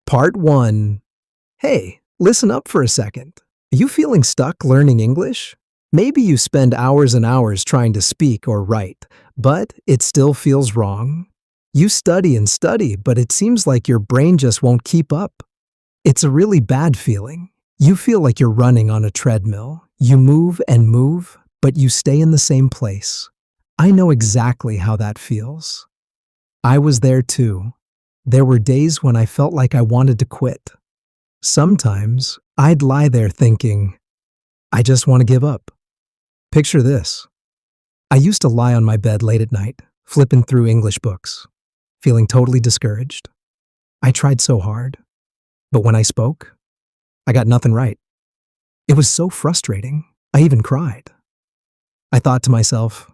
Part 1. Hey, listen up for a second. Are you feeling stuck learning English? Maybe you spend hours and hours trying to speak or write, but it still feels wrong. You study and study, but it seems like your brain just won't keep up. It's a really bad feeling. You feel like you're running on a treadmill. You move and move, but you stay in the same place. I know exactly how that feels. I was there too. There were days when I felt like I wanted to quit. Sometimes I'd lie there thinking, I just want to give up. Picture this. I used to lie on my bed late at night, flipping through English books, feeling totally discouraged. I tried so hard, but when I spoke, I got nothing right. It was so frustrating, I even cried. I thought to myself,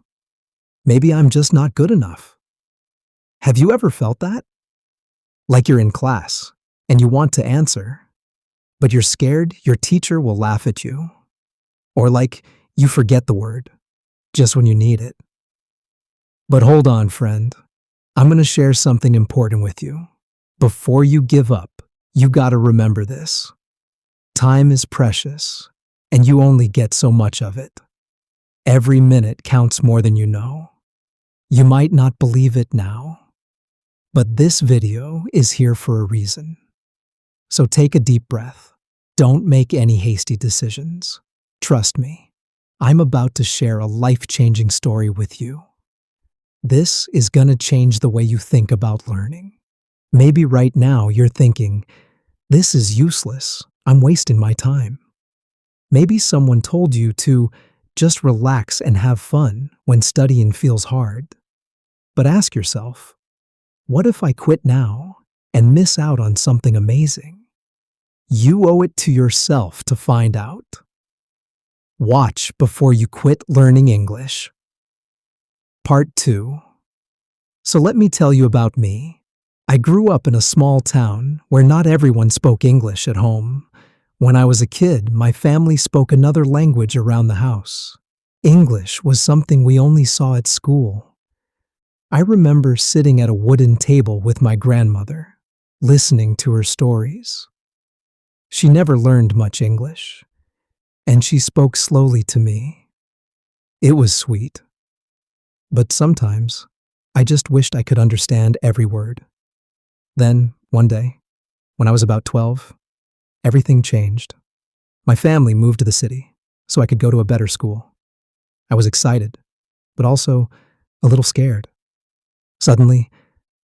maybe I'm just not good enough. Have you ever felt that? Like you're in class, and you want to answer, but you're scared your teacher will laugh at you. Or like you forget the word, just when you need it. But hold on, friend. I'm going to share something important with you. Before you give up, you got to remember this. Time is precious, and you only get so much of it. Every minute counts more than you know. You might not believe it now, but this video is here for a reason. So take a deep breath. Don't make any hasty decisions. Trust me, I'm about to share a life-changing story with you. This is going to change the way you think about learning. Maybe right now you're thinking, this is useless. I'm wasting my time. Maybe someone told you to just relax and have fun when studying feels hard. But ask yourself, what if I quit now and miss out on something amazing? You owe it to yourself to find out. Watch before you quit learning English. Part 2. So let me tell you about me. I grew up in a small town where not everyone spoke English at home. When I was a kid, my family spoke another language around the house. English was something we only saw at school. I remember sitting at a wooden table with my grandmother, listening to her stories. She never learned much English, and she spoke slowly to me. It was sweet. But sometimes, I just wished I could understand every word. Then, one day, when I was about 12, everything changed. My family moved to the city, so I could go to a better school. I was excited, but also a little scared. Suddenly,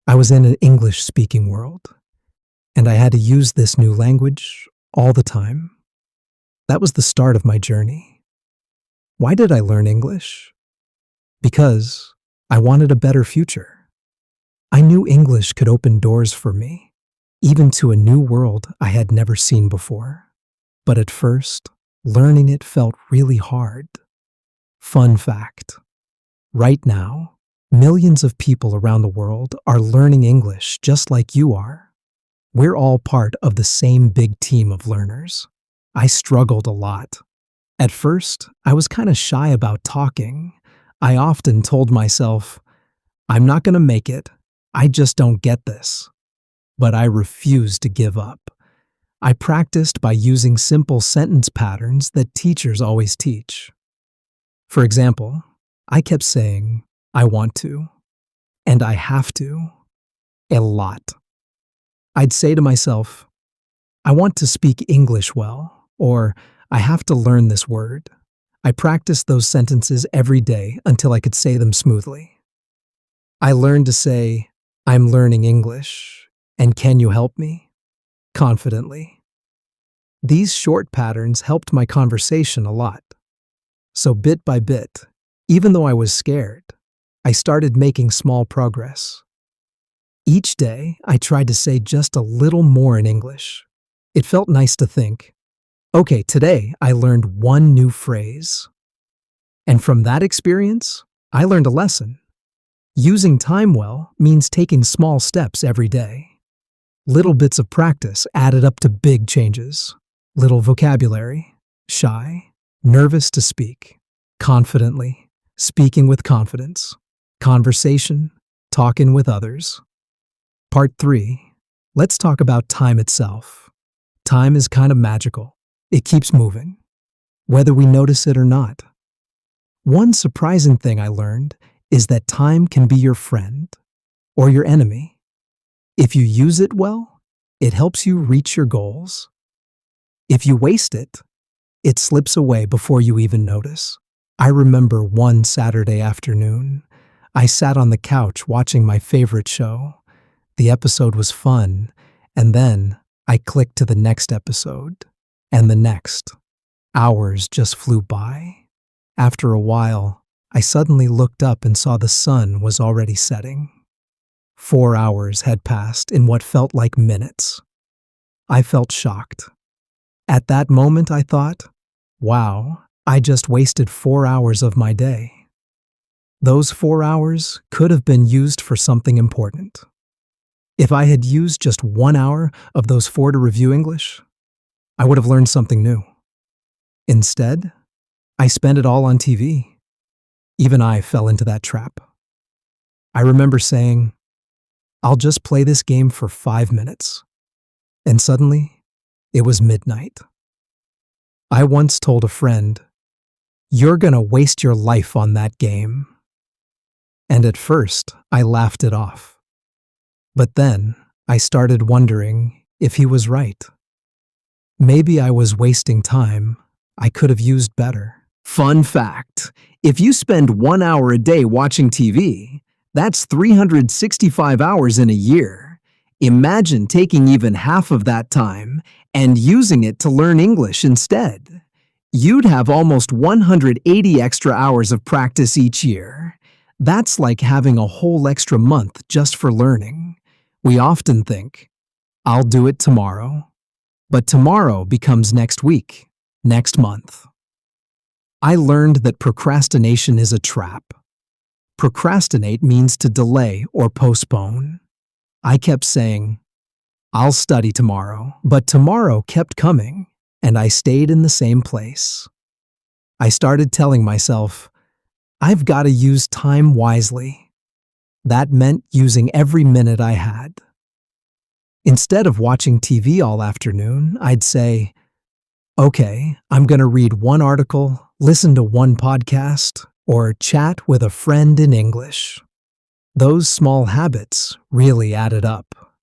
I was in an English-speaking world, and I had to use this new language all the time. That was the start of my journey. Why did I learn English? Because I wanted a better future. I knew English could open doors for me, even to a new world I had never seen before. But at first, learning it felt really hard. Fun fact: right now, millions of people around the world are learning English just like you are. We're all part of the same big team of learners. I struggled a lot. At first, I was kind of shy about talking. I often told myself, I'm not going to make it. I just don't get this. But I refused to give up. I practiced by using simple sentence patterns that teachers always teach. For example, I kept saying, I want to, and I have to, a lot. I'd say to myself, I want to speak English well, or I have to learn this word. I practiced those sentences every day until I could say them smoothly. I learned to say, I'm learning English, and can you help me? Confidently. These short patterns helped my conversation a lot. So bit by bit, even though I was scared, I started making small progress. Each day, I tried to say just a little more in English. It felt nice to think, okay, today I learned one new phrase. And from that experience, I learned a lesson. Using time well means taking small steps every day. Little bits of practice added up to big changes. Little vocabulary, shy, nervous to speak, confidently, speaking with confidence, conversation, talking with others. Part 3. Let's talk about time itself. Time is kind of magical. It keeps moving, whether we notice it or not. One surprising thing I learned is that time can be your friend or your enemy. If you use it well, it helps you reach your goals. If you waste it, it slips away before you even notice. I remember one Saturday afternoon, I sat on the couch watching my favorite show. The episode was fun, and then I clicked to the next episode, and the next. Hours just flew by. After a while, I suddenly looked up and saw the sun was already setting. 4 hours had passed in what felt like minutes. I felt shocked. At that moment, I thought, wow, I just wasted 4 hours of my day. Those 4 hours could have been used for something important. If I had used just 1 hour of those 4 to review English, I would have learned something new. Instead, I spent it all on TV. Even I fell into that trap. I remember saying, I'll just play this game for 5 minutes. And suddenly, it was midnight. I once told a friend, "You're gonna waste your life on that game." And at first, I laughed it off. But then, I started wondering if he was right. Maybe I was wasting time I could have used better. Fun fact, if you spend 1 hour a day watching TV, that's 365 hours in a year. Imagine taking even half of that time and using it to learn English instead. You'd have almost 180 extra hours of practice each year. That's like having a whole extra month just for learning. We often think, I'll do it tomorrow. But tomorrow becomes next week, next month. I learned that procrastination is a trap. Procrastinate means to delay or postpone. I kept saying, I'll study tomorrow, but tomorrow kept coming, and I stayed in the same place. I started telling myself, I've got to use time wisely. That meant using every minute I had. Instead of watching TV all afternoon, I'd say, okay, I'm going to read one article, listen to one podcast, or chat with a friend in English. Those small habits really added up.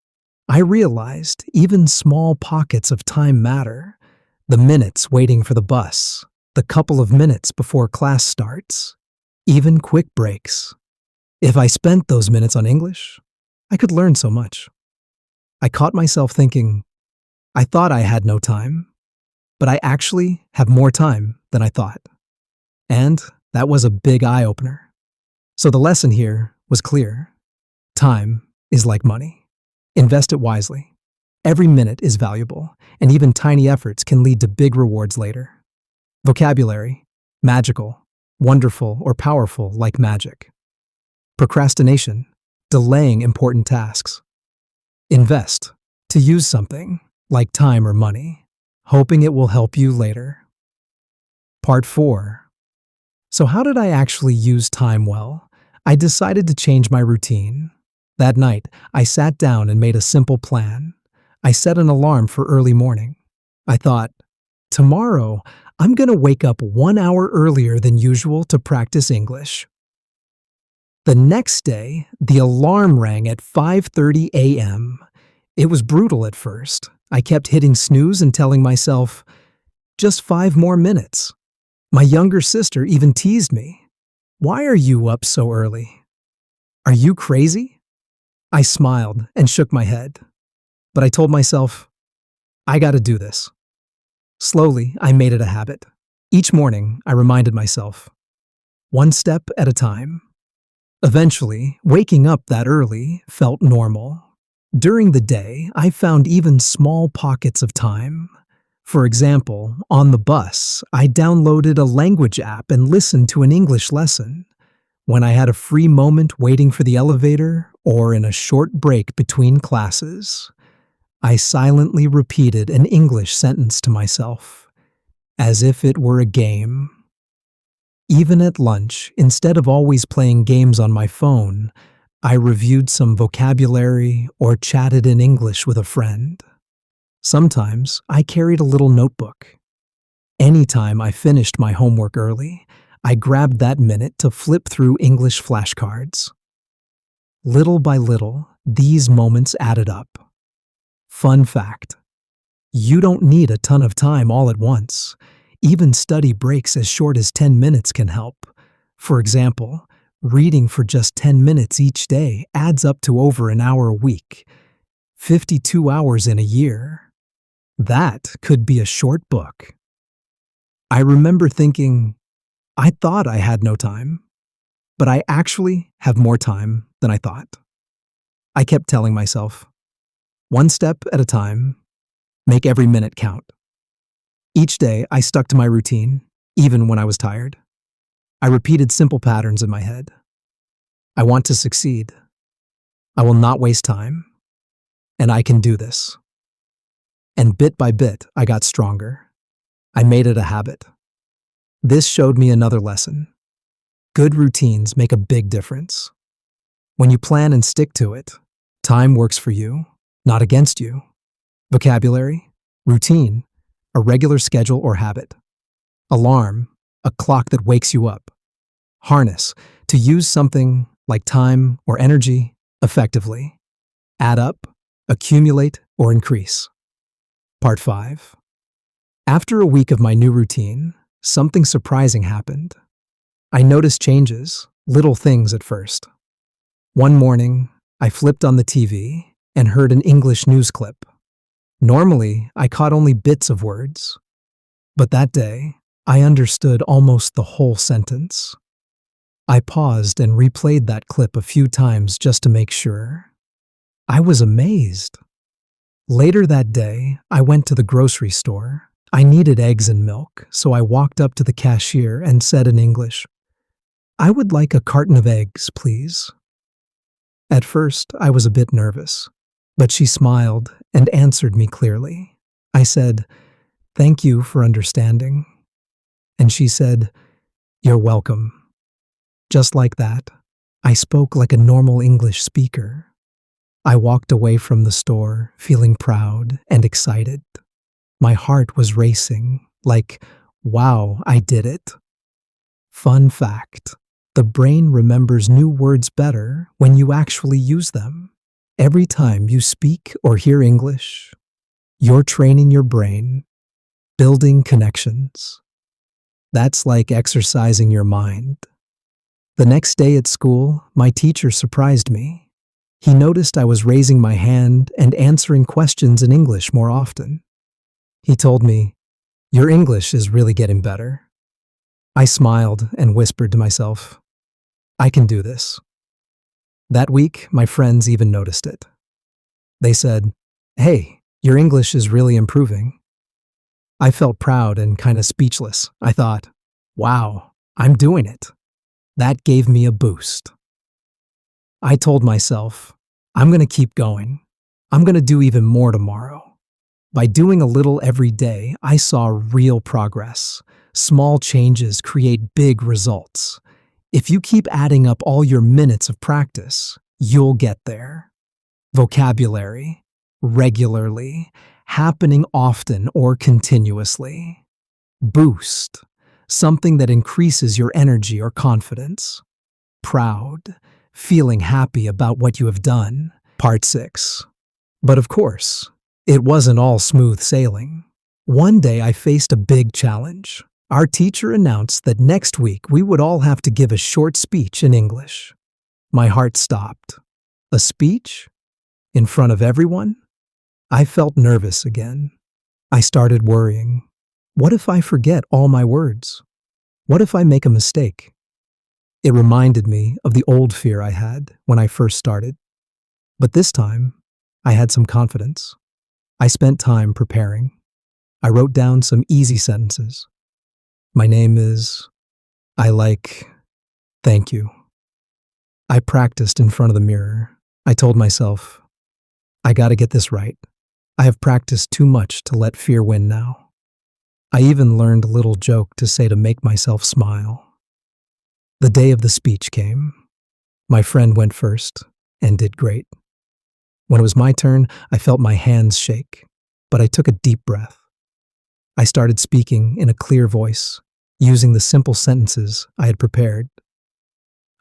I realized even small pockets of time matter. The minutes waiting for the bus, the couple of minutes before class starts, even quick breaks. If I spent those minutes on English, I could learn so much. I caught myself thinking, I thought I had no time, but I actually have more time than I thought. And that was a big eye-opener. So the lesson here was clear. Time is like money. Invest it wisely. Every minute is valuable, and even tiny efforts can lead to big rewards later. Vocabulary, magical, wonderful, or powerful like magic. Procrastination, delaying important tasks. Invest, to use something, like time or money, hoping it will help you later. Part 4. So how did I actually use time well? I decided to change my routine. That night, I sat down and made a simple plan. I set an alarm for early morning. I thought, tomorrow, I'm going to wake up 1 hour earlier than usual to practice English. The next day, the alarm rang at 5:30 a.m. It was brutal at first. I kept hitting snooze and telling myself, just 5 more minutes. My younger sister even teased me. Why are you up so early? Are you crazy? I smiled and shook my head. But I told myself, I gotta do this. Slowly, I made it a habit. Each morning, I reminded myself, one step at a time. Eventually, waking up that early felt normal. During the day, I found even small pockets of time. For example, on the bus, I downloaded a language app and listened to an English lesson. When I had a free moment waiting for the elevator or in a short break between classes, I silently repeated an English sentence to myself, as if it were a game. Even at lunch, instead of always playing games on my phone, I reviewed some vocabulary or chatted in English with a friend. Sometimes I carried a little notebook. Anytime I finished my homework early, I grabbed that minute to flip through English flashcards. Little by little, these moments added up. Fun fact: you don't need a ton of time all at once. Even study breaks as short as 10 minutes can help. For example, reading for just 10 minutes each day adds up to over an hour a week, 52 hours in a year. That could be a short book. I remember thinking, I thought I had no time, but I actually have more time than I thought. I kept telling myself, one step at a time, make every minute count. Each day, I stuck to my routine, even when I was tired. I repeated simple patterns in my head. I want to succeed. I will not waste time. And I can do this. And bit by bit, I got stronger. I made it a habit. This showed me another lesson. Good routines make a big difference. When you plan and stick to it, time works for you, not against you. Vocabulary, routine, a regular schedule or habit. Alarm, a clock that wakes you up. Harness, to use something like time or energy effectively. Add up, accumulate, or increase. Part 5. After a week of my new routine, something surprising happened. I noticed changes, little things at first. One morning, I flipped on the TV and heard an English news clip. Normally, I caught only bits of words. But that day, I understood almost the whole sentence. I paused and replayed that clip a few times just to make sure. I was amazed. Later that day, I went to the grocery store. I needed eggs and milk, so I walked up to the cashier and said in English, "I would like a carton of eggs, please." At first, I was a bit nervous, but she smiled and answered me clearly. I said, "Thank you for understanding." And she said, "You're welcome." Just like that, I spoke like a normal English speaker. I walked away from the store feeling proud and excited. My heart was racing, like, wow, I did it. Fun fact: the brain remembers new words better when you actually use them. Every time you speak or hear English, you're training your brain, building connections. That's like exercising your mind. The next day at school, my teacher surprised me. He noticed I was raising my hand and answering questions in English more often. He told me, "Your English is really getting better." I smiled and whispered to myself, "I can do this." That week, my friends even noticed it. They said, "Hey, your English is really improving." I felt proud and kind of speechless. I thought, wow, I'm doing it. That gave me a boost. I told myself, I'm going to keep going. I'm going to do even more tomorrow. By doing a little every day, I saw real progress. Small changes create big results. If you keep adding up all your minutes of practice, you'll get there. Vocabulary, regularly, happening often or continuously. Boost, something that increases your energy or confidence. Proud, feeling happy about what you have done. Part 6. But of course, it wasn't all smooth sailing. One day I faced a big challenge. Our teacher announced that next week we would all have to give a short speech in English. My heart stopped. A speech? In front of everyone? I felt nervous again. I started worrying. What if I forget all my words? What if I make a mistake? It reminded me of the old fear I had when I first started. But this time, I had some confidence. I spent time preparing. I wrote down some easy sentences. My name is, I like, thank you. I practiced in front of the mirror. I told myself, I gotta get this right. I have practiced too much to let fear win now. I even learned a little joke to say to make myself smile. The day of the speech came. My friend went first and did great. When it was my turn, I felt my hands shake, but I took a deep breath. I started speaking in a clear voice, using the simple sentences I had prepared.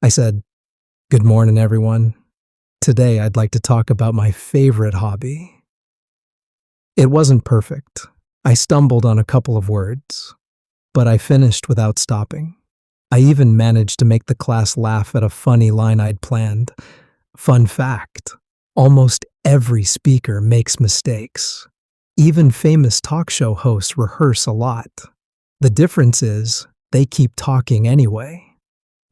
I said, "Good morning, everyone. Today I'd like to talk about my favorite hobby." It wasn't perfect. I stumbled on a couple of words, but I finished without stopping. I even managed to make the class laugh at a funny line I'd planned. Fun fact, almost every speaker makes mistakes. Even famous talk show hosts rehearse a lot. The difference is, they keep talking anyway.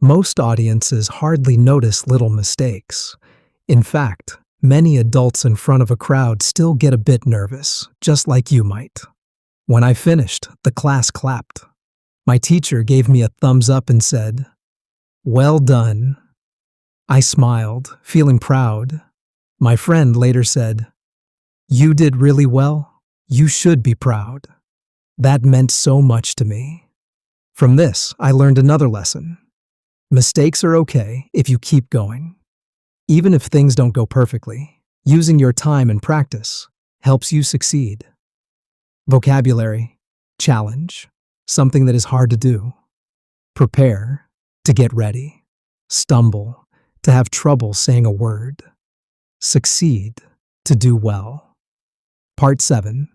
Most audiences hardly notice little mistakes. In fact, many adults in front of a crowd still get a bit nervous, just like you might. When I finished, the class clapped. My teacher gave me a thumbs up and said, "Well done." I smiled, feeling proud. My friend later said, "You did really well. You should be proud." That meant so much to me. From this, I learned another lesson. Mistakes are okay if you keep going. Even if things don't go perfectly, using your time and practice helps you succeed. Vocabulary, challenge, something that is hard to do. Prepare, to get ready. Stumble, to have trouble saying a word. Succeed, to do well. Part 7.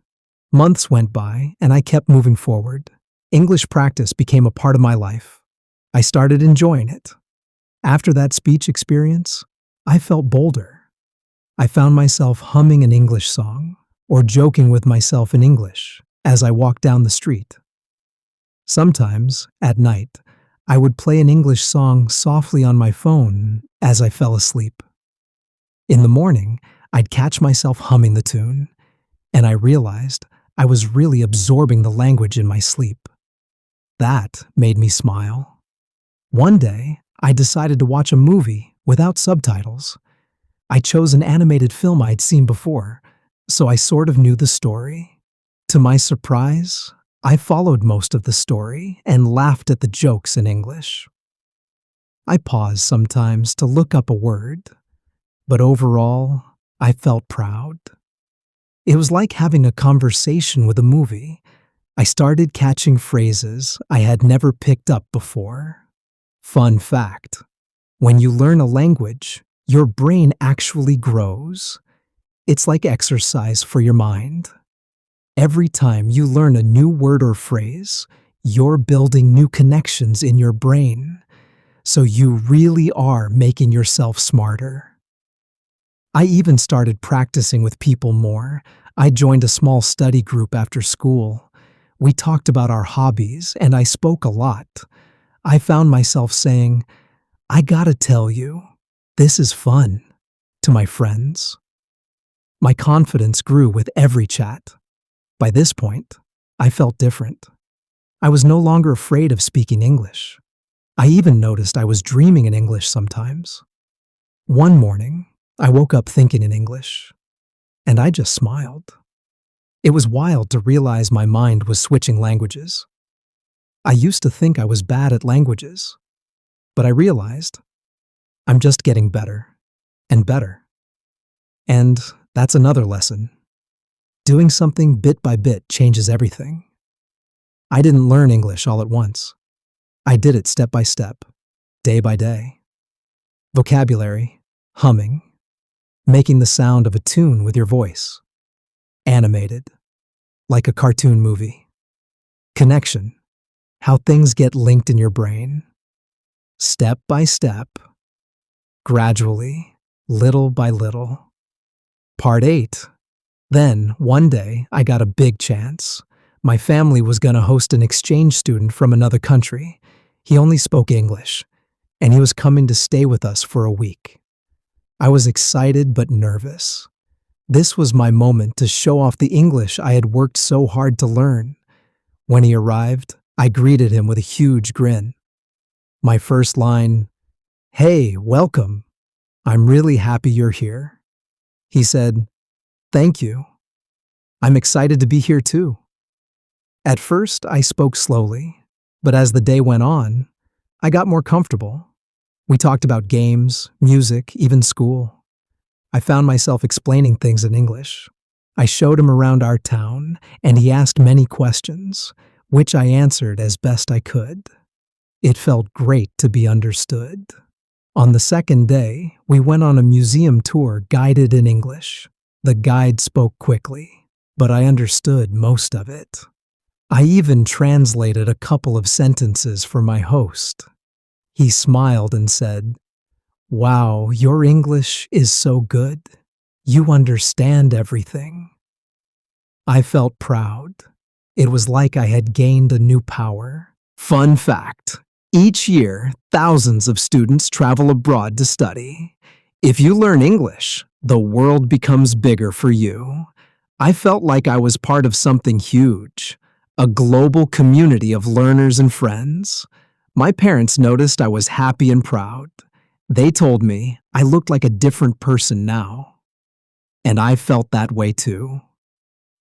Months went by and I kept moving forward. English practice became a part of my life. I started enjoying it. After that speech experience, I felt bolder. I found myself humming an English song or joking with myself in English as I walked down the street. Sometimes, at night, I would play an English song softly on my phone as I fell asleep. In the morning, I'd catch myself humming the tune, and I realized I was really absorbing the language in my sleep. That made me smile. One day, I decided to watch a movie without subtitles. I chose an animated film I'd seen before, so I sort of knew the story. To my surprise, I followed most of the story and laughed at the jokes in English. I paused sometimes to look up a word, but overall, I felt proud. It was like having a conversation with a movie. I started catching phrases I had never picked up before. Fun fact, when you learn a language, your brain actually grows. It's like exercise for your mind. Every time you learn a new word or phrase, you're building new connections in your brain. So you really are making yourself smarter. I even started practicing with people more. I joined a small study group after school. We talked about our hobbies, and I spoke a lot. I found myself saying, "I gotta tell you, this is fun," to my friends. My confidence grew with every chat. By this point, I felt different. I was no longer afraid of speaking English. I even noticed I was dreaming in English sometimes. One morning, I woke up thinking in English, and I just smiled. It was wild to realize my mind was switching languages. I used to think I was bad at languages, but I realized I'm just getting better and better. And that's another lesson. Doing something bit by bit changes everything. I didn't learn English all at once. I did it step by step, day by day. Vocabulary, humming, making the sound of a tune with your voice. Animated, like a cartoon movie. Connection, how things get linked in your brain. Step by step, gradually, little by little. Part 8. Then, one day, I got a big chance. My family was going to host an exchange student from another country. He only spoke English, and he was coming to stay with us for a week. I was excited but nervous. This was my moment to show off the English I had worked so hard to learn. When he arrived, I greeted him with a huge grin. My first line, "Hey, welcome. I'm really happy you're here." He said, "Thank you. I'm excited to be here too." At first, I spoke slowly, but as the day went on, I got more comfortable. We talked about games, music, even school. I found myself explaining things in English. I showed him around our town, and he asked many questions, which I answered as best I could. It felt great to be understood. On the second day, we went on a museum tour guided in English. The guide spoke quickly, but I understood most of it. I even translated a couple of sentences for my host. He smiled and said, "Wow, your English is so good. You understand everything." I felt proud. It was like I had gained a new power. Fun fact: each year, thousands of students travel abroad to study. If you learn English, the world becomes bigger for you. I felt like I was part of something huge, a global community of learners and friends. My parents noticed I was happy and proud. They told me I looked like a different person now. And I felt that way too.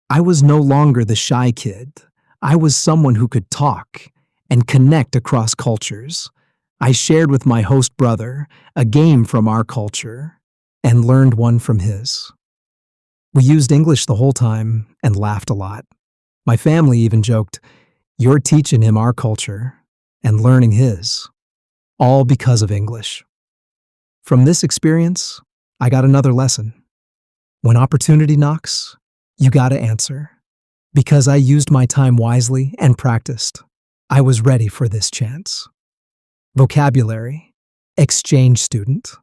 I was no longer the shy kid. I was someone who could talk and connect across cultures. I shared with my host brother a game from our culture and learned one from his. We used English the whole time and laughed a lot. My family even joked, "You're teaching him our culture and learning his," all because of English. From this experience, I got another lesson. When opportunity knocks, you gotta answer. Because I used my time wisely and practiced, I was ready for this chance. Vocabulary: exchange student,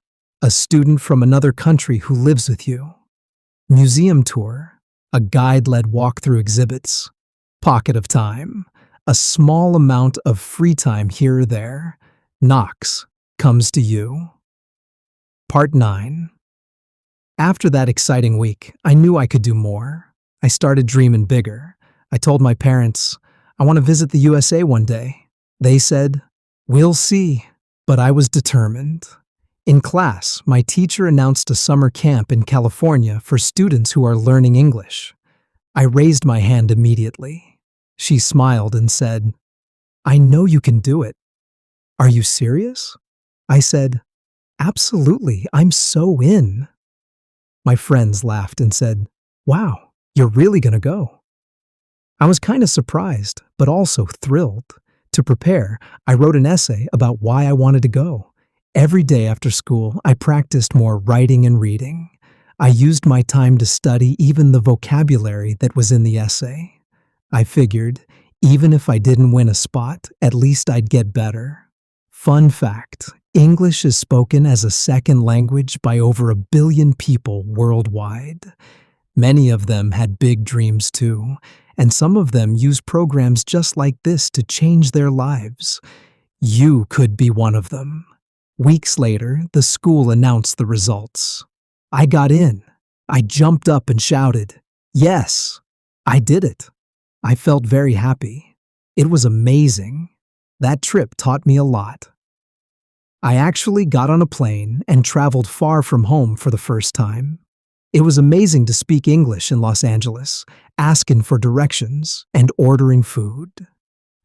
a student from another country who lives with you. Museum tour, a guide-led walk through exhibits. Pocket of time, a small amount of free time here or there. Knocks, comes to you. Part 9. After that exciting week, I knew I could do more. I started dreaming bigger. I told my parents, I want to visit the USA one day. They said, "We'll see," but I was determined. In class, my teacher announced a summer camp in California for students who are learning English. I raised my hand immediately. She smiled and said, "I know you can do it. Are you serious?" I said, "Absolutely, I'm so in." My friends laughed and said, "Wow, you're really gonna go." I was kind of surprised, but also thrilled. To prepare, I wrote an essay about why I wanted to go. Every day after school, I practiced more writing and reading. I used my time to study even the vocabulary that was in the essay. I figured, even if I didn't win a spot, at least I'd get better. Fun fact: English is spoken as a second language by over 1 billion people worldwide. Many of them had big dreams too, and some of them use programs just like this to change their lives. You could be one of them. Weeks later, the school announced the results. I got in. I jumped up and shouted, "Yes, I did it." I felt very happy. It was amazing. That trip taught me a lot. I actually got on a plane and traveled far from home for the first time. It was amazing to speak English in Los Angeles, asking for directions and ordering food.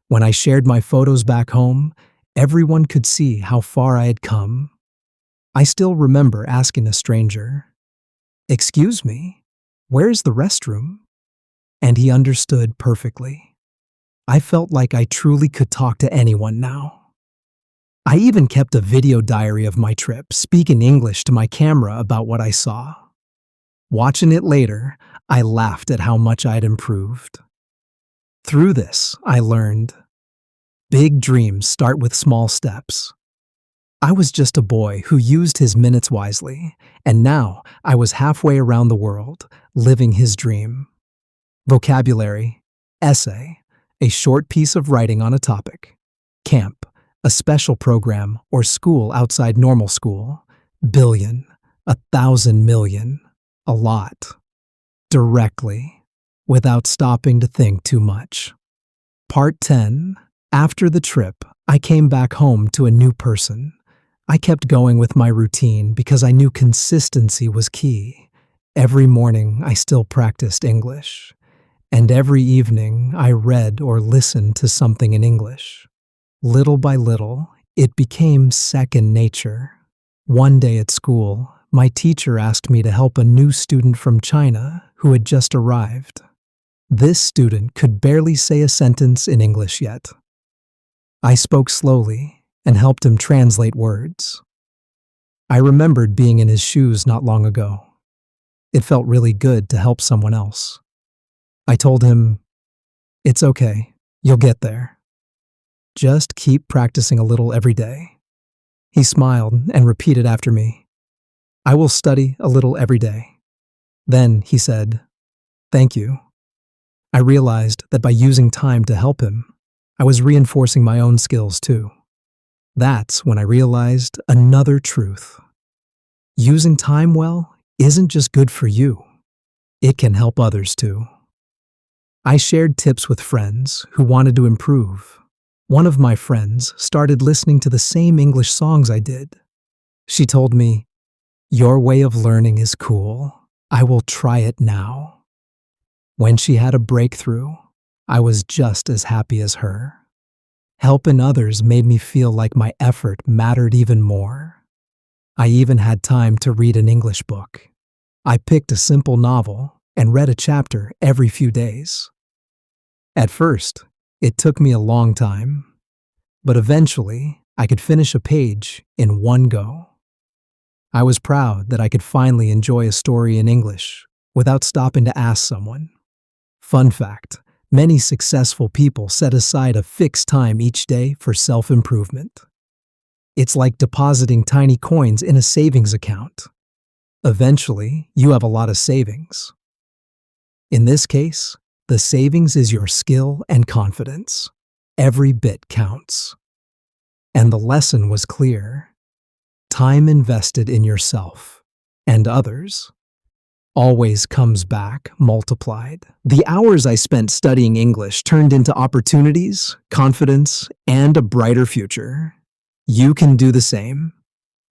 When I shared my photos back home, everyone could see how far I had come. I still remember asking a stranger, "Excuse me, where's the restroom?" And he understood perfectly. I felt like I truly could talk to anyone now. I even kept a video diary of my trip, speaking English to my camera about what I saw. Watching it later, I laughed at how much I'd improved. Through this, I learned, big dreams start with small steps. I was just a boy who used his minutes wisely, and now I was halfway around the world, living his dream. Vocabulary: essay, a short piece of writing on a topic. Camp, a special program or school outside normal school. Billion, 1,000 million, a lot. Directly, without stopping to think too much. Part 10. After the trip, I came back home to a new person. I kept going with my routine because I knew consistency was key. Every morning, I still practiced English. And every evening, I read or listened to something in English. Little by little, It became second nature. One day at school, my teacher asked me to help a new student from China who had just arrived. This student could barely say a sentence in English yet. I spoke slowly and helped him translate words. I remembered being in his shoes not long ago. It felt really good to help someone else. I told him, "It's okay, you'll get there. Just keep practicing a little every day." He smiled and repeated after me, "I will study a little every day." Then he said, "Thank you." I realized that by using time to help him, I was reinforcing my own skills too. That's when I realized another truth. Using time well isn't just good for you. It can help others too. I shared tips with friends who wanted to improve. One of my friends started listening to the same English songs I did. She told me, "Your way of learning is cool. I will try it now." When she had a breakthrough, I was just as happy as her. Helping others made me feel like my effort mattered even more. I even had time to read an English book. I picked a simple novel and read a chapter every few days. At first, it took me a long time, but eventually I could finish a page in one go. I was proud that I could finally enjoy a story in English without stopping to ask someone. Fun fact, many successful people set aside a fixed time each day for self-improvement. It's like depositing tiny coins in a savings account. Eventually, you have a lot of savings. In this case, the savings is your skill and confidence. Every bit counts. And the lesson was clear. Time invested in yourself and others always comes back multiplied. The hours I spent studying English turned into opportunities, confidence, and a brighter future. You can do the same.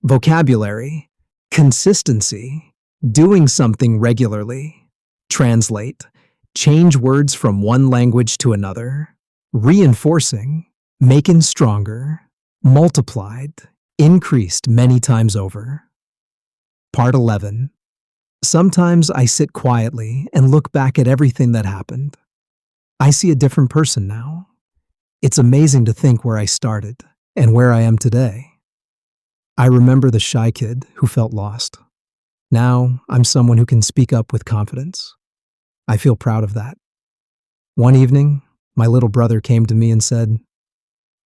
Vocabulary, consistency, doing something regularly, translate, change words from one language to another, reinforcing, making stronger, multiplied, increased many times over. Part 11. Sometimes I sit quietly and look back at everything that happened. I see a different person now. It's amazing to think where I started and where I am today. I remember the shy kid who felt lost. Now I'm someone who can speak up with confidence. I feel proud of that. One evening, my little brother came to me and said,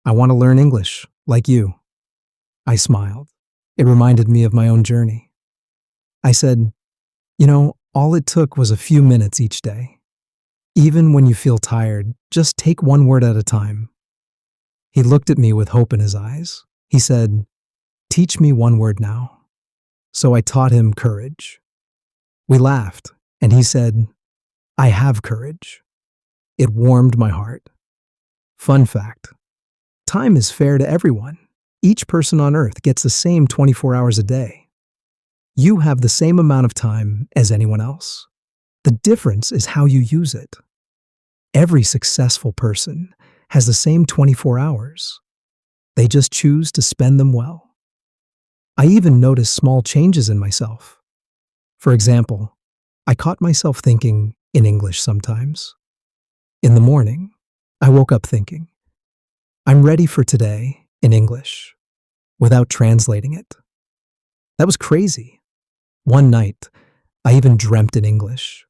"I want to learn English, like you." I smiled. It reminded me of my own journey. I said, all it took was a few minutes each day. Even when you feel tired, just take one word at a time." He looked at me with hope in his eyes. He said, "Teach me one word now." So I taught him courage. We laughed, and he said, "I have courage." It warmed my heart. Fun fact, time is fair to everyone. Each person on earth gets the same 24 hours a day. You have the same amount of time as anyone else. The difference is how you use it. Every successful person has the same 24 hours. They just choose to spend them well. I even noticed small changes in myself. For example, I caught myself thinking in English sometimes. In the morning, I woke up thinking, "I'm ready for today" in English, without translating it. That was crazy. One night, I even dreamt in English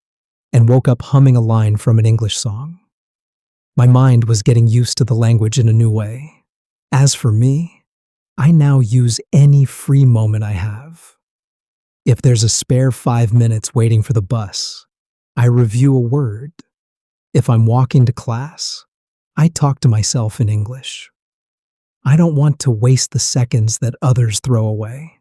and woke up humming a line from an English song. My mind was getting used to the language in a new way. As for me, I now use any free moment I have. If there's a spare 5 minutes waiting for the bus, I review a word. If I'm walking to class, I talk to myself in English. I don't want to waste the seconds that others throw away.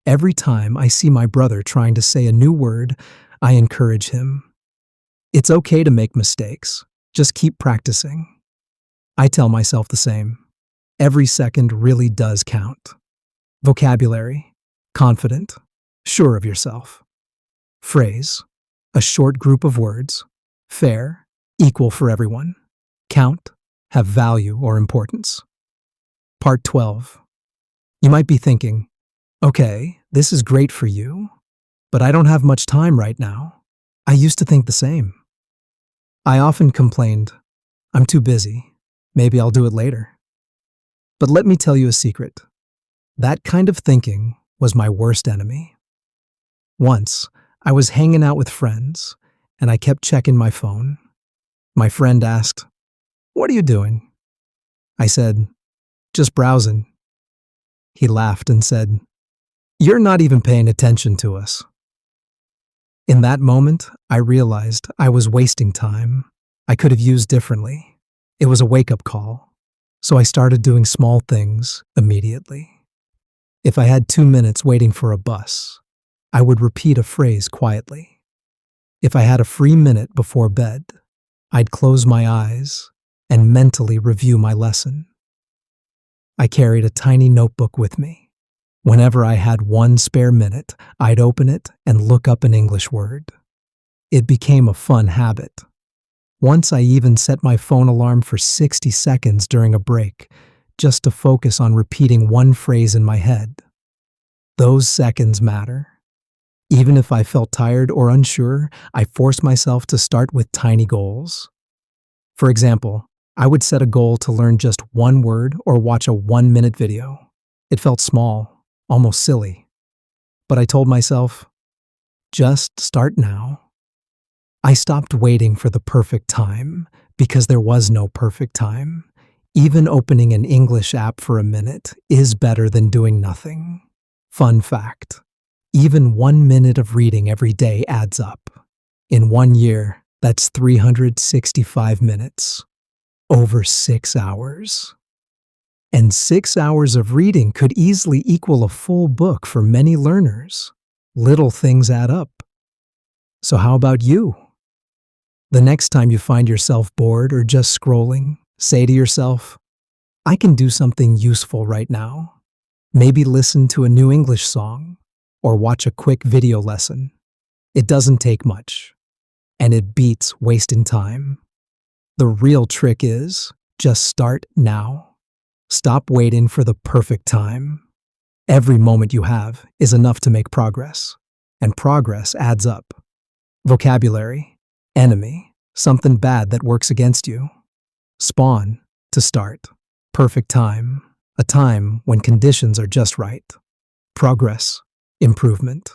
Every time I see my brother trying to say a new word, I encourage him. It's okay to make mistakes. Just keep practicing. I tell myself the same. Every second really does count. Vocabulary, confident, sure of yourself. Phrase, a short group of words. Fair, equal for everyone. Count, have value or importance. Part 12. You might be thinking, okay, this is great for you, but I don't have much time right now. I used to think the same. I often complained, I'm too busy. Maybe I'll do it later. But let me tell you a secret. That kind of thinking was my worst enemy. Once, I was hanging out with friends, and I kept checking my phone. My friend asked, "What are you doing?" I said, "Just browsing." He laughed and said, "You're not even paying attention to us." In that moment, I realized I was wasting time I could have used differently. It was a wake-up call, so I started doing small things immediately. If I had 2 minutes waiting for a bus, I would repeat a phrase quietly. If I had a free minute before bed, I'd close my eyes and mentally review my lesson. I carried a tiny notebook with me. Whenever I had one spare minute, I'd open it and look up an English word. It became a fun habit. Once I even set my phone alarm for 60 seconds during a break, just to focus on repeating one phrase in my head. Those seconds matter. Even if I felt tired or unsure, I forced myself to start with tiny goals. For example, I would set a goal to learn just one word or watch a 1-minute video. It felt small, almost silly. But I told myself, just start now. I stopped waiting for the perfect time because there was no perfect time. Even opening an English app for a minute is better than doing nothing. Fun fact, even 1 minute of reading every day adds up. In 1 year, that's 365 minutes. Over 6 hours. And 6 hours of reading could easily equal a full book for many learners. Little things add up. So how about you? The next time you find yourself bored or just scrolling, say to yourself, I can do something useful right now. Maybe listen to a new English song or watch a quick video lesson. It doesn't take much, and it beats wasting time. The real trick is just start now. Stop waiting for the perfect time. Every moment you have is enough to make progress, and progress adds up. Vocabulary, enemy, something bad that works against you. Spawn, to start. Perfect time, a time when conditions are just right. Progress, improvement.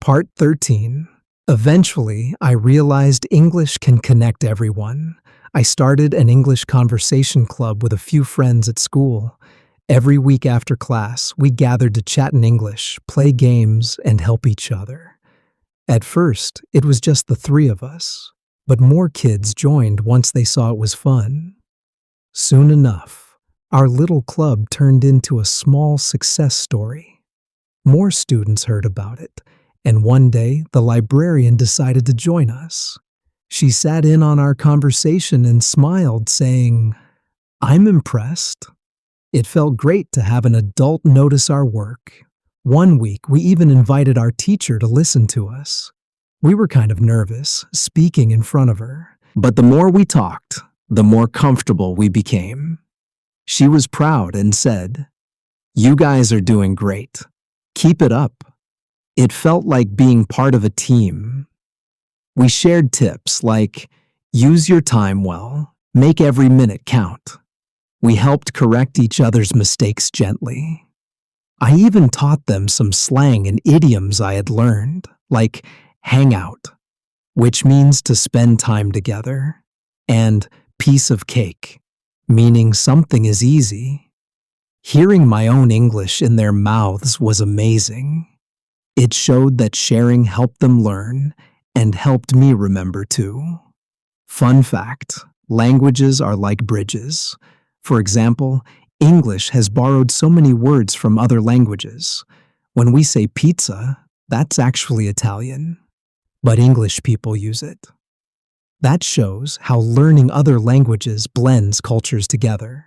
Part 13. Eventually, I realized English can connect everyone. I started an English conversation club with a few friends at school. Every week after class, we gathered to chat in English, play games, and help each other. At first, it was just the 3 of us, but more kids joined once they saw it was fun. Soon enough, our little club turned into a small success story. More students heard about it, and one day the librarian decided to join us. She sat in on our conversation and smiled, saying, "I'm impressed." It felt great to have an adult notice our work. One week, we even invited our teacher to listen to us. We were kind of nervous, speaking in front of her. But the more we talked, the more comfortable we became. She was proud and said, "You guys are doing great. Keep it up." It felt like being part of a team. We shared tips like, use your time well, make every minute count. We helped correct each other's mistakes gently. I even taught them some slang and idioms I had learned, like hang out, which means to spend time together, and piece of cake, meaning something is easy. Hearing my own English in their mouths was amazing. It showed that sharing helped them learn and helped me remember too. Fun fact, languages are like bridges. For example, English has borrowed so many words from other languages. When we say pizza, that's actually Italian, but English people use it. That shows how learning other languages blends cultures together.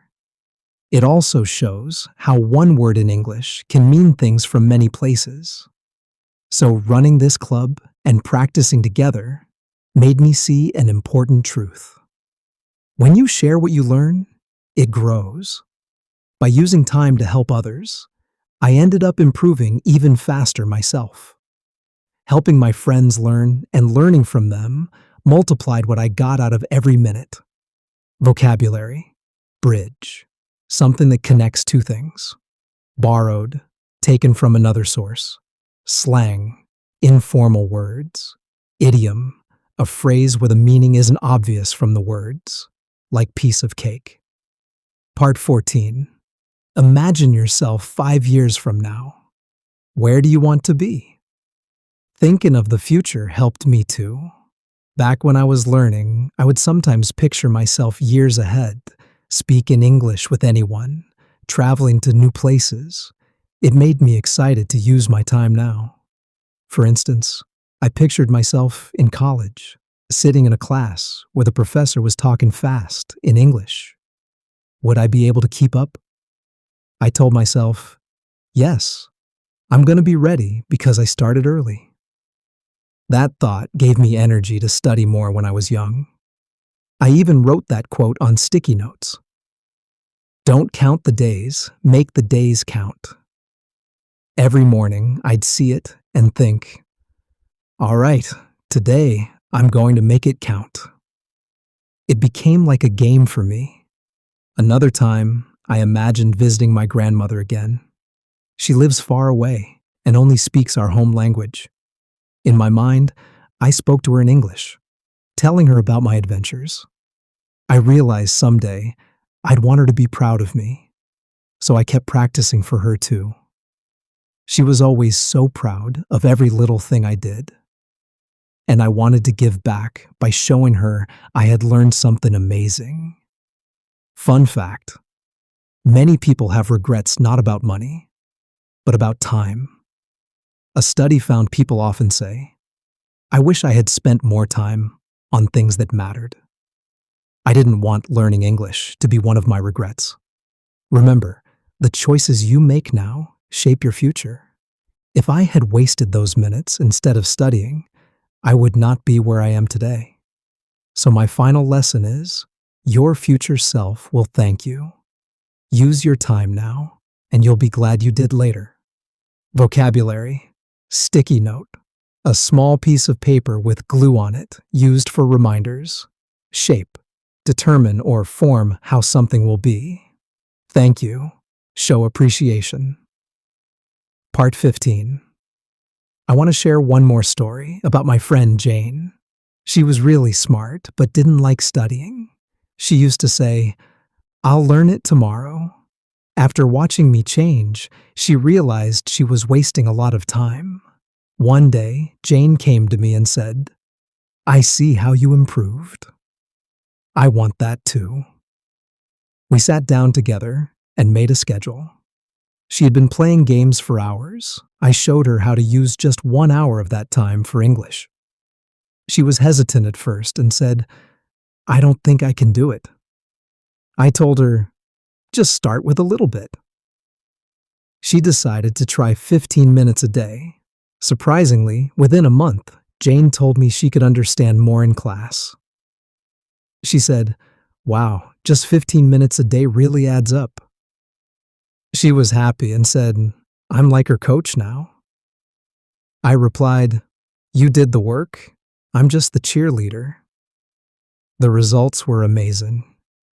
It also shows how one word in English can mean things from many places. So running this club and practicing together made me see an important truth. When you share what you learn, it grows. By using time to help others, I ended up improving even faster myself. Helping my friends learn and learning from them multiplied what I got out of every minute. Vocabulary, bridge, something that connects two things. Borrowed, taken from another source. Slang, informal words. Idiom, a phrase where the meaning isn't obvious from the words, like piece of cake. Part 14. Imagine yourself 5 years from now. Where do you want to be? Thinking of the future helped me too. Back when I was learning, I would sometimes picture myself years ahead, speaking English with anyone, traveling to new places. It made me excited to use my time now. For instance, I pictured myself in college, sitting in a class where the professor was talking fast in English. Would I be able to keep up? I told myself, yes, I'm going to be ready because I started early. That thought gave me energy to study more when I was young. I even wrote that quote on sticky notes. Don't count the days, make the days count. Every morning, I'd see it and think, all right, today I'm going to make it count. It became like a game for me. Another time, I imagined visiting my grandmother again. She lives far away and only speaks our home language. In my mind, I spoke to her in English, telling her about my adventures. I realized someday I'd want her to be proud of me, so I kept practicing for her too. She was always so proud of every little thing I did. And I wanted to give back by showing her I had learned something amazing. Fun fact, many people have regrets not about money, but about time. A study found people often say, I wish I had spent more time on things that mattered. I didn't want learning English to be one of my regrets. Remember, the choices you make now shape your future. If I had wasted those minutes instead of studying, I would not be where I am today. So my final lesson is, your future self will thank you. Use your time now, and you'll be glad you did later. Vocabulary. Sticky note, a small piece of paper with glue on it used for reminders. Shape, determine or form how something will be. Thank you, show appreciation. Part 15. I want to share one more story about my friend Jane. She was really smart but didn't like studying. She used to say, I'll learn it tomorrow. After watching me change, she realized she was wasting a lot of time. One day, Jane came to me and said, I see how you improved. I want that too. We sat down together and made a schedule. She had been playing games for hours. I showed her how to use just 1 hour of that time for English. She was hesitant at first and said, I don't think I can do it. I told her, just start with a little bit. She decided to try 15 minutes a day. Surprisingly, within a month, Jane told me she could understand more in class. She said, wow, just 15 minutes a day really adds up. She was happy and said, I'm like her coach now. I replied, you did the work. I'm just the cheerleader. The results were amazing.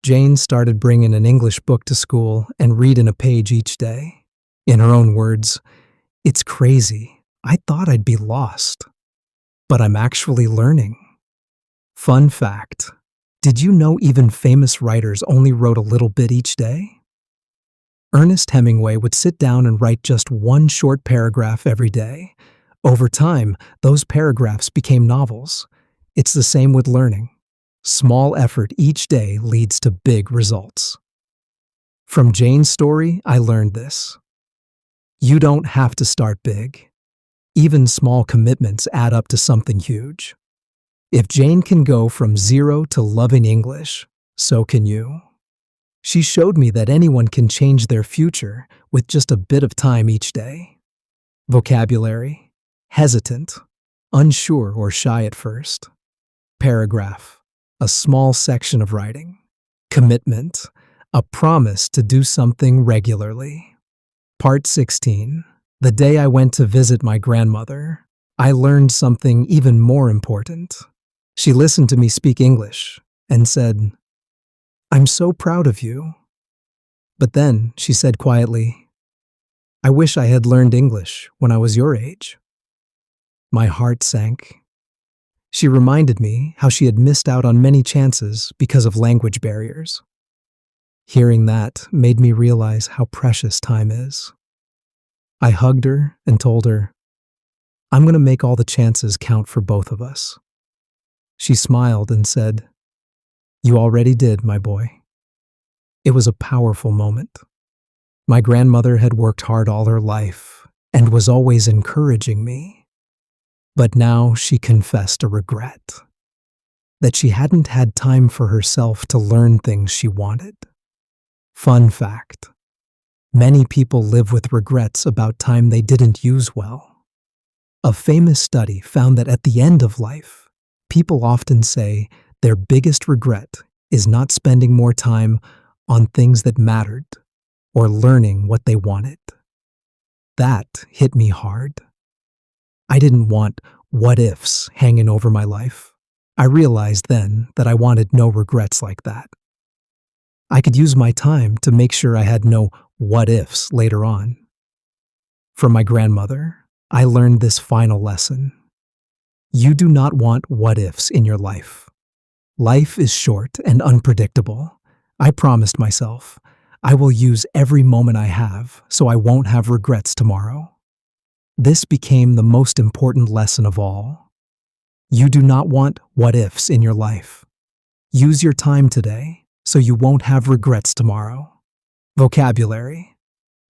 Jane started bringing an English book to school and reading a page each day. In her own words, it's crazy. I thought I'd be lost, but I'm actually learning. Fun fact, did you know even famous writers only wrote a little bit each day? Ernest Hemingway would sit down and write just one short paragraph every day. Over time, those paragraphs became novels. It's the same with learning. Small effort each day leads to big results. From Jane's story, I learned this. You don't have to start big. Even small commitments add up to something huge. If Jane can go from 0 to loving English, so can you. She showed me that anyone can change their future with just a bit of time each day. Vocabulary: hesitant, unsure or shy at first. Paragraph: a small section of writing. Commitment: A promise to do something regularly. Part 16. The day I went to visit my grandmother, I learned something even more important. She listened to me speak English and said, "I'm so proud of you." But then she said quietly, "I wish I had learned English when I was your age." My heart sank. She reminded me how she had missed out on many chances because of language barriers. Hearing that made me realize how precious time is. I hugged her and told her, "I'm going to make all the chances count for both of us." She smiled and said, "You already did, my boy." It was a powerful moment. My grandmother had worked hard all her life and was always encouraging me. But now she confessed a regret, that she hadn't had time for herself to learn things she wanted. Fun fact: many people live with regrets about time they didn't use well. A famous study found that at the end of life, people often say their biggest regret is not spending more time on things that mattered or learning what they wanted. That hit me hard. I didn't want what-ifs hanging over my life. I realized then that I wanted no regrets like that. I could use my time to make sure I had no what-ifs later on. From my grandmother, I learned this final lesson. You do not want what-ifs in your life. Life is short and unpredictable. I promised myself, I will use every moment I have so I won't have regrets tomorrow. This became the most important lesson of all. You do not want what-ifs in your life. Use your time today so you won't have regrets tomorrow. Vocabulary: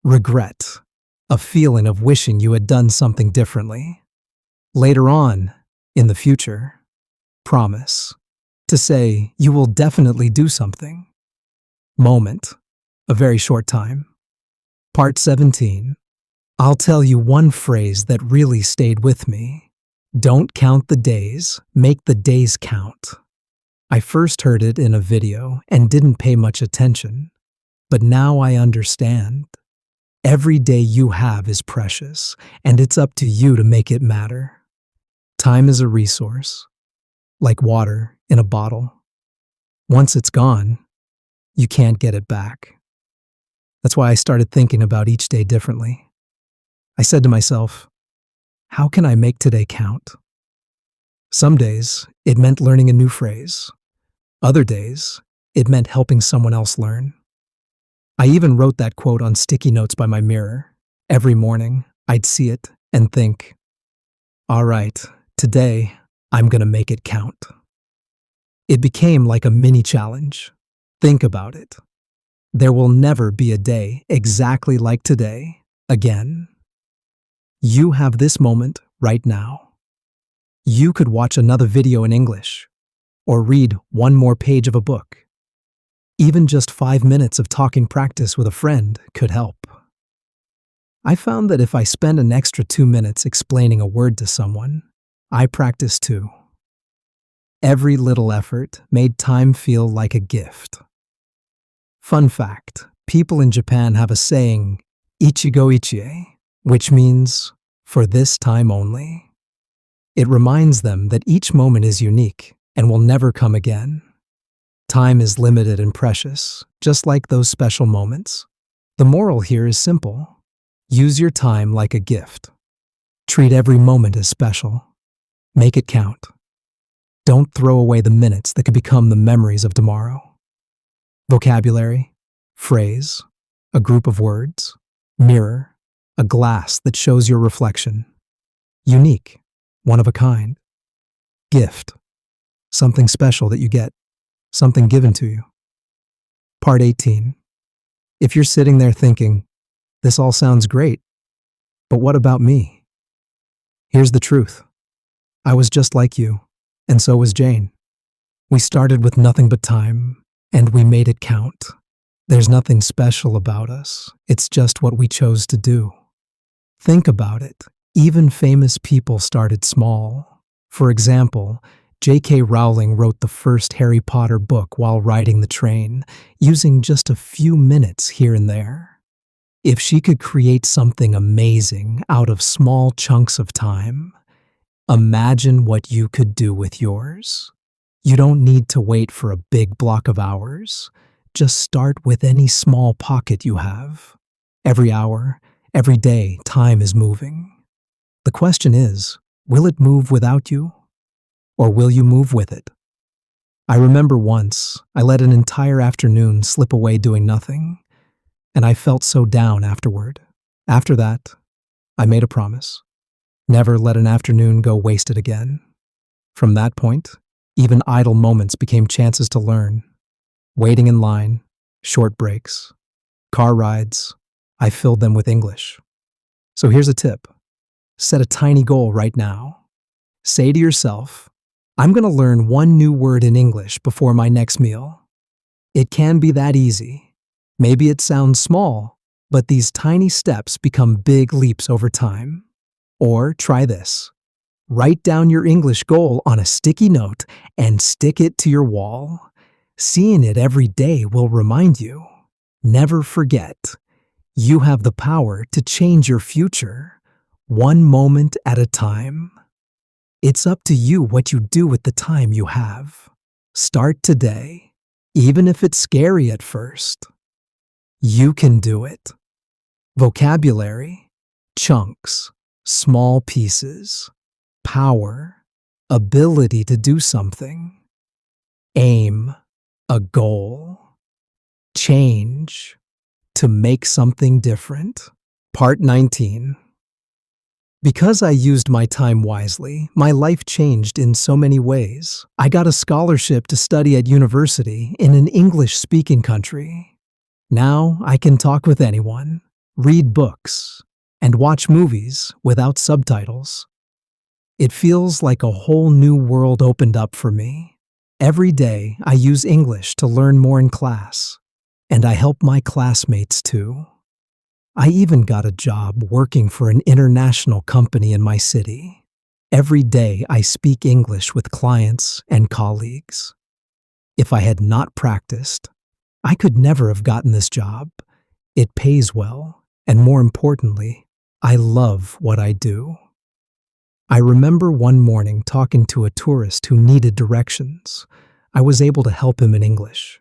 regret, a feeling of wishing you had done something differently. Later on, in the future. Promise, to say you will definitely do something. Moment, a very short time. Part 17. I'll tell you one phrase that really stayed with me. Don't count the days, make the days count. I first heard it in a video and didn't pay much attention, but now I understand. Every day you have is precious, and it's up to you to make it matter. Time is a resource, like water in a bottle. Once it's gone, you can't get it back. That's why I started thinking about each day differently. I said to myself, how can I make today count? Some days, it meant learning a new phrase. Other days, it meant helping someone else learn. I even wrote that quote on sticky notes by my mirror. Every morning, I'd see it and think, all right, today, I'm gonna make it count. It became like a mini challenge. Think about it. There will never be a day exactly like today again. You have this moment right now. You could watch another video in English or read one more page of a book. Even just 5 minutes of talking practice with a friend could help. I found that if I spend an extra 2 minutes explaining a word to someone, I practice too. Every little effort made time feel like a gift. Fun fact, people in Japan have a saying, ichigo ichie, which means, for this time only. It reminds them that each moment is unique and will never come again. Time is limited and precious, just like those special moments. The moral here is simple. Use your time like a gift. Treat every moment as special. Make it count. Don't throw away the minutes that could become the memories of tomorrow. Vocabulary, phrase, a group of words, mirror, a glass that shows your reflection. Unique, one of a kind. Gift, something special that you get, something given to you. Part 18. If you're sitting there thinking, this all sounds great, but what about me? Here's the truth. I was just like you, and so was Jane. We started with nothing but time, and we made it count. There's nothing special about us. It's just what we chose to do. Think about it. Even famous people started small. For example, J.K. Rowling wrote the first Harry Potter book while riding the train, using just a few minutes here and there. If she could create something amazing out of small chunks of time, imagine what you could do with yours. You don't need to wait for a big block of hours. Just start with any small pocket you have. Every hour, every day, time is moving. The question is, will it move without you? Or will you move with it? I remember once, I let an entire afternoon slip away doing nothing, and I felt so down afterward. After that, I made a promise. Never let an afternoon go wasted again. From that point, even idle moments became chances to learn. Waiting in line, short breaks, car rides, I filled them with English. So here's a tip. Set a tiny goal right now. Say to yourself, I'm going to learn one new word in English before my next meal. It can be that easy. Maybe it sounds small, but these tiny steps become big leaps over time. Or try this. Write down your English goal on a sticky note and stick it to your wall. Seeing it every day will remind you. Never forget, you have the power to change your future, one moment at a time. It's up to you what you do with the time you have. Start today, even if it's scary at first. You can do it. Vocabulary, chunks, small pieces, power, ability to do something, aim, a goal, change, to make something different. Part 19. Because I used my time wisely, my life changed in so many ways. I got a scholarship to study at university in an English-speaking country. Now I can talk with anyone, read books, and watch movies without subtitles. It feels like a whole new world opened up for me. Every day I use English to learn more in class, and I help my classmates too. I even got a job working for an international company in my city. Every day I speak English with clients and colleagues. If I had not practiced, I could never have gotten this job. It pays well, and more importantly, I love what I do. I remember one morning talking to a tourist who needed directions. I was able to help him in English.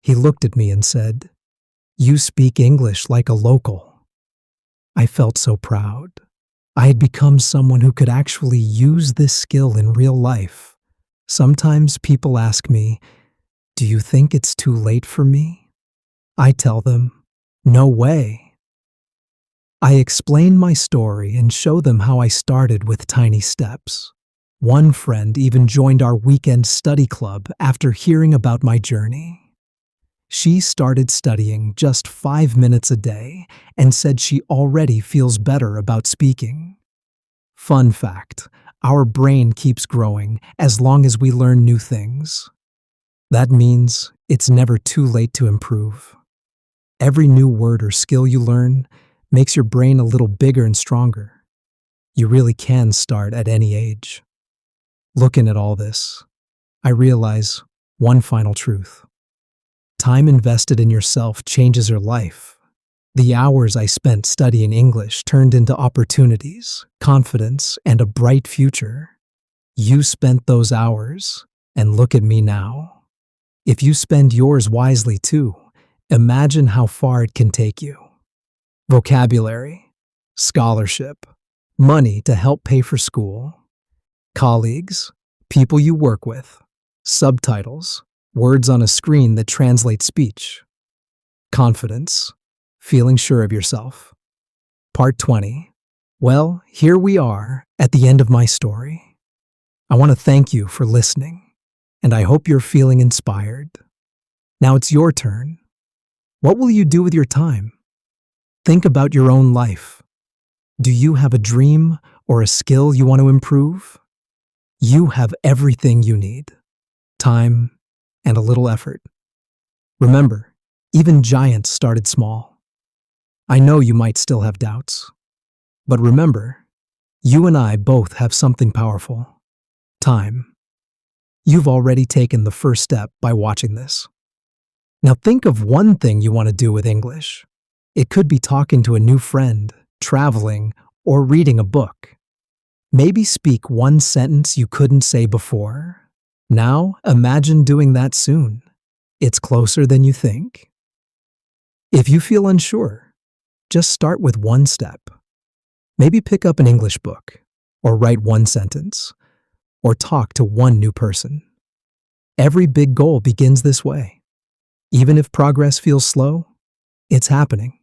He looked at me and said, "You speak English like a local." I felt so proud. I had become someone who could actually use this skill in real life. Sometimes people ask me, "Do you think it's too late for me?" I tell them, "No way." I explain my story and show them how I started with tiny steps. One friend even joined our weekend study club after hearing about my journey. She started studying just 5 minutes a day and said she already feels better about speaking. Fun fact, our brain keeps growing as long as we learn new things. That means it's never too late to improve. Every new word or skill you learn makes your brain a little bigger and stronger. You really can start at any age. Looking at all this, I realize one final truth. Time invested in yourself changes your life. The hours I spent studying English turned into opportunities, confidence, and a bright future. You spent those hours, and look at me now. If you spend yours wisely too, imagine how far it can take you. Vocabulary, scholarship, money to help pay for school, colleagues, people you work with, subtitles, words on a screen that translate speech, confidence, feeling sure of yourself. Part 20. Well, here we are at the end of my story. I want to thank you for listening, and I hope you're feeling inspired. Now it's your turn. What will you do with your time? Think about your own life. Do you have a dream or a skill you want to improve? You have everything you need. Time and a little effort. Remember, even giants started small. I know you might still have doubts, but remember, you and I both have something powerful. Time. You've already taken the first step by watching this. Now think of one thing you want to do with English. It could be talking to a new friend, traveling, or reading a book. Maybe speak one sentence you couldn't say before. Now imagine doing that soon. It's closer than you think. If you feel unsure, just start with one step. Maybe pick up an English book, or write one sentence, or talk to one new person. Every big goal begins this way. Even if progress feels slow, it's happening.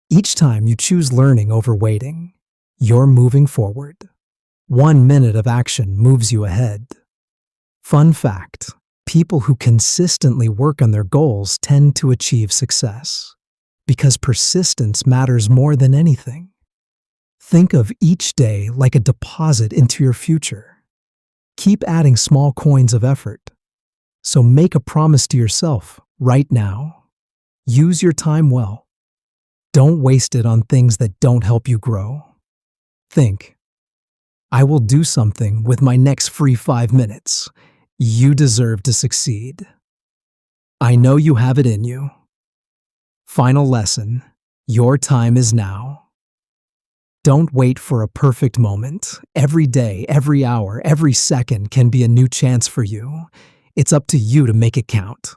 Each time you choose learning over waiting, you're moving forward. 1 minute of action moves you ahead. Fun fact: people who consistently work on their goals tend to achieve success, because persistence matters more than anything. Think of each day like a deposit into your future. Keep adding small coins of effort. So make a promise to yourself right now. Use your time well. Don't waste it on things that don't help you grow. Think, I will do something with my next free 5 minutes. You deserve to succeed. I know you have it in you. Final lesson: your time is now. Don't wait for a perfect moment. Every day, every hour, every second can be a new chance for you. It's up to you to make it count.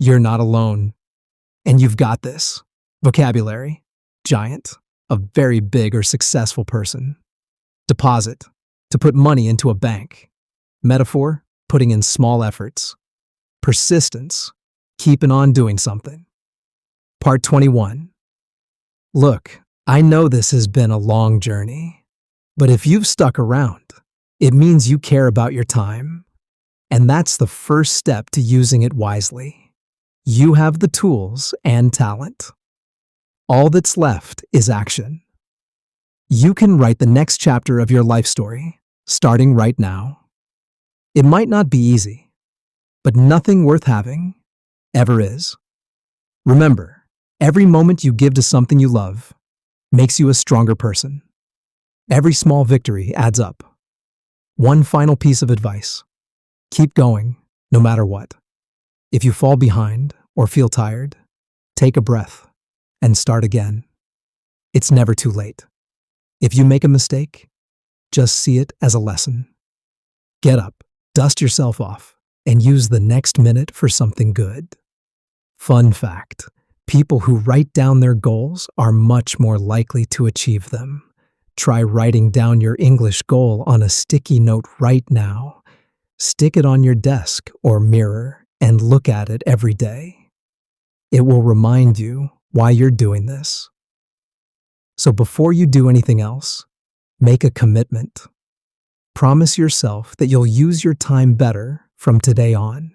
You're not alone. And you've got this. Vocabulary: giant, a very big or successful person. Deposit: to put money into a bank. Metaphor: putting in small efforts. Persistence: keeping on doing something. Part 21. Look, I know this has been a long journey, but if you've stuck around, it means you care about your time. And that's the first step to using it wisely. You have the tools and talent. All that's left is action. You can write the next chapter of your life story, starting right now. It might not be easy, but nothing worth having ever is. Remember, every moment you give to something you love makes you a stronger person. Every small victory adds up. One final piece of advice: keep going, no matter what. If you fall behind or feel tired, take a breath and start again. It's never too late. If you make a mistake, just see it as a lesson. Get up, dust yourself off, and use the next minute for something good. Fun fact: people who write down their goals are much more likely to achieve them. Try writing down your English goal on a sticky note right now. Stick it on your desk or mirror and look at it every day. It will remind you why you're doing this. So before you do anything else, make a commitment. Promise yourself that you'll use your time better from today on.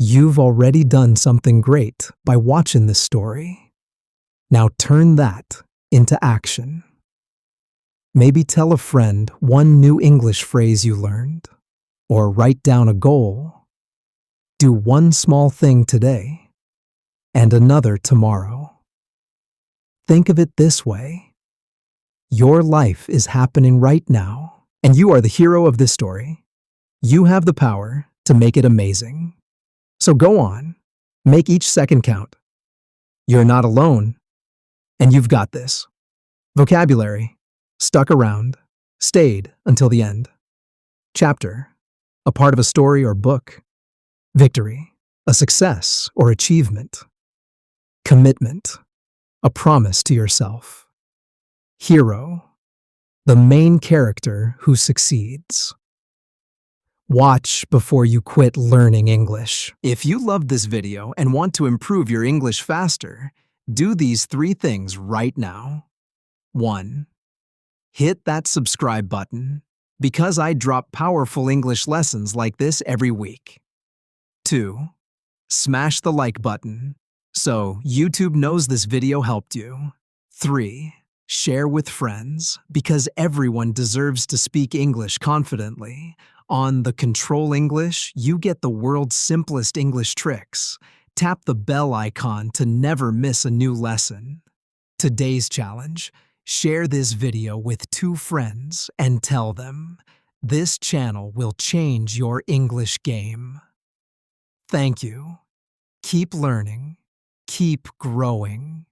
You've already done something great by watching this story. Now turn that into action. Maybe tell a friend one new English phrase you learned, or write down a goal. Do one small thing today, and another tomorrow. Think of it this way: your life is happening right now, and you are the hero of this story. You have the power to make it amazing. So go on, make each second count. You're not alone, and you've got this. Vocabulary: stuck around, stayed until the end. Chapter: a part of a story or book. Victory: a success or achievement. Commitment: a promise to yourself. Hero: the main character who succeeds. Watch before you quit learning English. If you loved this video and want to improve your English faster, do these 3 things right now. 1. Hit that subscribe button, because I drop powerful English lessons like this every week. 2. Smash the like button, so YouTube knows this video helped you. 3. Share with friends, because everyone deserves to speak English confidently. On the Control English, you get the world's simplest English tricks. Tap the bell icon to never miss a new lesson. Today's challenge: share this video with 2 friends and tell them, This channel will change your English game. Thank you. Keep learning. Keep growing.